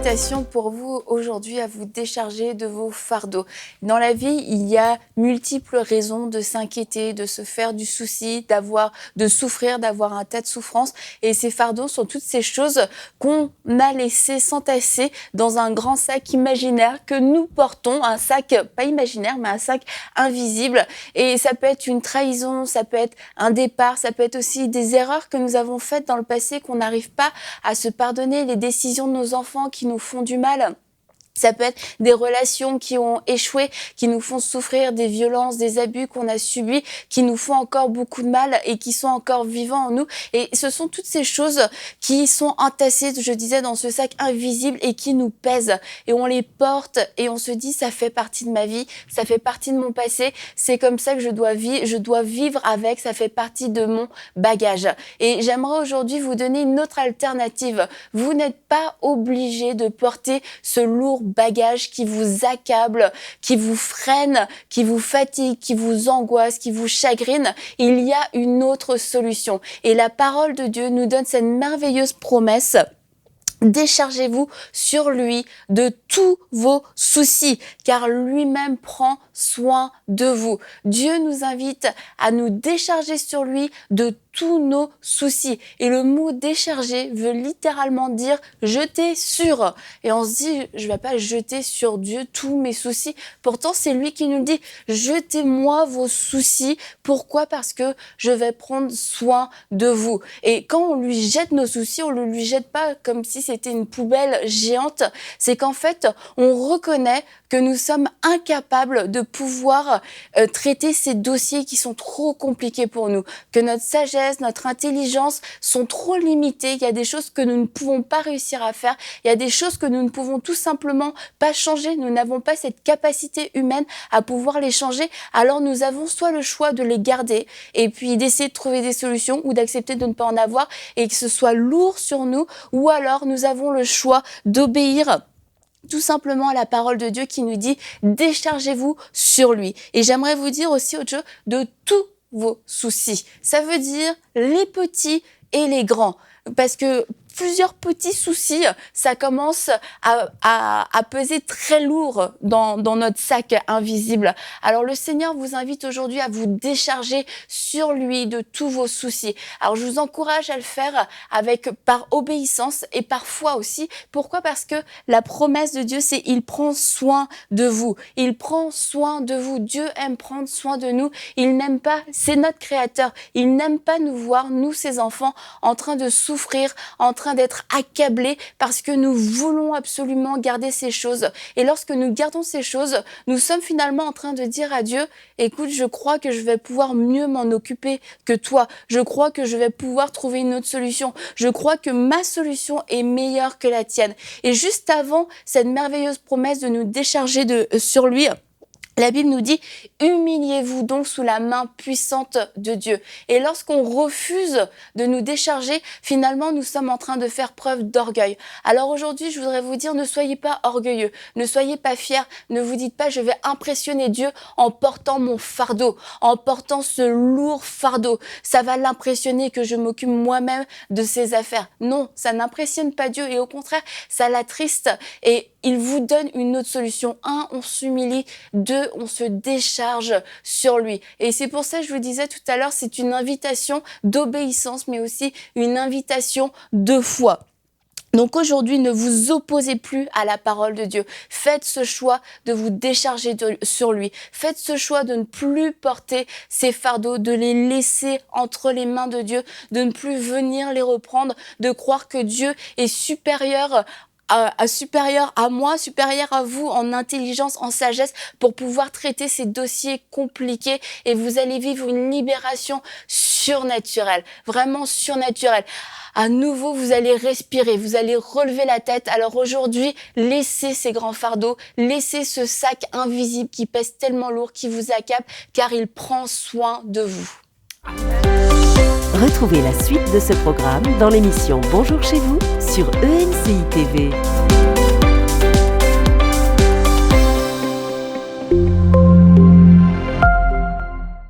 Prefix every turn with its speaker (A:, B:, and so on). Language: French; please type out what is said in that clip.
A: invitation pour vous aujourd'hui à vous décharger de vos fardeaux. Dans la vie, il y a multiples raisons de s'inquiéter, de se faire du souci, de souffrir, d'avoir un tas de souffrances. Et ces fardeaux sont toutes ces choses qu'on a laissées s'entasser dans un grand sac imaginaire que nous portons, un sac pas imaginaire, mais un sac invisible. Et ça peut être une trahison, ça peut être un départ, ça peut être aussi des erreurs que nous avons faites dans le passé qu'on n'arrive pas à se pardonner, les décisions de nos enfants qui nous font du mal. Ça peut être des relations qui ont échoué, qui nous font souffrir, des violences, des abus qu'on a subis, qui nous font encore beaucoup de mal et qui sont encore vivants en nous. Et ce sont toutes ces choses qui sont entassées, je disais, dans ce sac invisible et qui nous pèsent. Et on les porte et on se dit, ça fait partie de ma vie, ça fait partie de mon passé, c'est comme ça que je dois vivre avec, ça fait partie de mon bagage. Et j'aimerais aujourd'hui vous donner une autre alternative. Vous n'êtes pas obligé de porter ce lourd bagage qui vous accable, qui vous freine, qui vous fatigue, qui vous angoisse, qui vous chagrine. Il y a une autre solution. Et la parole de Dieu nous donne cette merveilleuse promesse. Déchargez-vous sur lui de tous vos soucis, car lui-même prend soin de vous. Dieu nous invite à nous décharger sur lui de tous nos soucis. Et le mot décharger veut littéralement dire jeter sur. Et on se dit, je ne vais pas jeter sur Dieu tous mes soucis. Pourtant, c'est lui qui nous dit, jetez-moi vos soucis. Pourquoi ? Parce que je vais prendre soin de vous. Et quand on lui jette nos soucis, on ne lui jette pas comme si c'était une poubelle géante. C'est qu'en fait, on reconnaît que nous sommes incapables de pouvoir traiter ces dossiers qui sont trop compliqués pour nous, que notre sagesse, notre intelligence sont trop limitées. Il y a des choses que nous ne pouvons pas réussir à faire. Il y a des choses que nous ne pouvons tout simplement pas changer. Nous n'avons pas cette capacité humaine à pouvoir les changer. Alors nous avons soit le choix de les garder et puis d'essayer de trouver des solutions ou d'accepter de ne pas en avoir et que ce soit lourd sur nous, ou alors nous avons le choix d'obéir tout simplement à la parole de Dieu qui nous dit « déchargez-vous sur lui ». Et j'aimerais vous dire aussi autre chose, de tous vos soucis. Ça veut dire les petits et les grands. Parce que plusieurs petits soucis, ça commence à peser très lourd dans notre sac invisible. Alors le Seigneur vous invite aujourd'hui à vous décharger sur lui de tous vos soucis. Alors je vous encourage à le faire par obéissance et par foi aussi. Pourquoi ? Parce que la promesse de Dieu, c'est il prend soin de vous. Il prend soin de vous. Dieu aime prendre soin de nous. Il n'aime pas, c'est notre Créateur. Il n'aime pas nous voir, nous ses enfants, en train de souffrir, en train d'être accablés parce que nous voulons absolument garder ces choses. Et lorsque nous gardons ces choses, nous sommes finalement en train de dire à Dieu, écoute, je crois que je vais pouvoir mieux m'en occuper que toi. Je crois que je vais pouvoir trouver une autre solution. Je crois que ma solution est meilleure que la tienne. Et juste avant cette merveilleuse promesse de nous décharger sur lui, la Bible nous dit « Humiliez-vous donc sous la main puissante de Dieu ». Et lorsqu'on refuse de nous décharger, finalement, nous sommes en train de faire preuve d'orgueil. Alors aujourd'hui, je voudrais vous dire, ne soyez pas orgueilleux, ne soyez pas fiers, ne vous dites pas « je vais impressionner Dieu en portant mon fardeau, en portant ce lourd fardeau. Ça va l'impressionner que je m'occupe moi-même de ses affaires ». Non, ça n'impressionne pas Dieu et au contraire, ça l'attriste et il vous donne une autre solution. 1, on s'humilie. 2, on se décharge sur lui. Et c'est pour ça que je vous disais tout à l'heure, c'est une invitation d'obéissance, mais aussi une invitation de foi. Donc aujourd'hui, ne vous opposez plus à la parole de Dieu. Faites ce choix de vous décharger sur lui. Faites ce choix de ne plus porter ces fardeaux, de les laisser entre les mains de Dieu, de ne plus venir les reprendre, de croire que Dieu est supérieur à moi, supérieur à vous en intelligence, en sagesse pour pouvoir traiter ces dossiers compliqués et vous allez vivre une libération surnaturelle, vraiment surnaturelle. À nouveau, vous allez respirer, vous allez relever la tête. Alors aujourd'hui, laissez ces grands fardeaux, laissez ce sac invisible qui pèse tellement lourd, qui vous accable, car il prend soin de vous.
B: Retrouvez la suite de ce programme dans l'émission Bonjour chez vous sur EMCI TV.